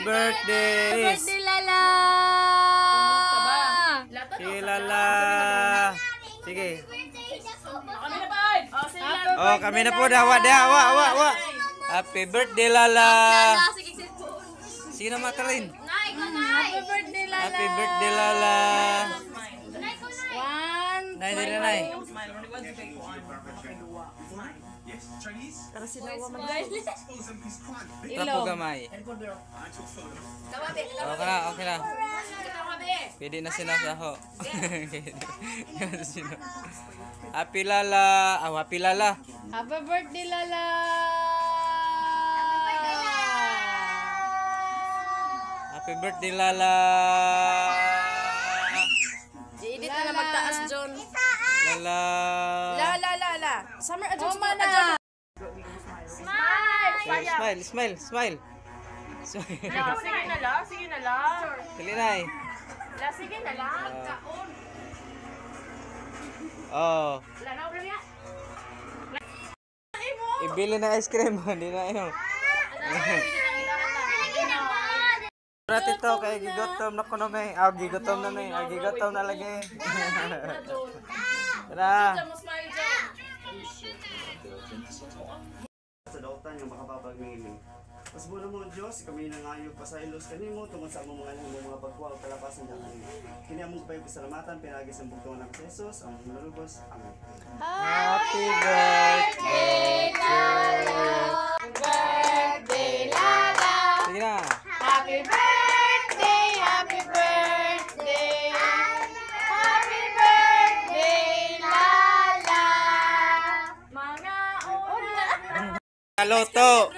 birthday! Birthday, Lala! Si Lala! Sige. Oh, kami na po. Wa. Happy birthday, Lala! Sino makarin? Happy birthday, Lala! Happy birthday, Lala! One. Nay, dili, nay. Para sinawa man. Ito po gamay. Okay na. Pwede na sinasaho. Happy Lala. Happy Lala. Happy birthday, Lala! Happy birthday, Lala. I-edit na lang magtaas, John. Lala. La. Summer adjust mo na. Smile. Sige na lang. Dili, nay. Sige na lang. Oh. Wala na ulit yan. Ibili na ice cream. Hindi na yun. Berarti to kay gigotom na kuno may. Gigotom na may. Gigotom na lagi. Tara. Sa dautan yung makapapagmiling. Mas muna mo Diyos, kami nangayo pa sa ilos kanimo tungod sa among mga pagkuha kalapasan niya kanimo. Kini among pay pasalamatan pinagi sa bugtong anak sa Jesus, ang nalubos. Amen. Happy birthday to you. Birthday, Lala! Sige na. Happy birthday! Happy birthday! Happy birthday, Lala! Mga una! Kaloto.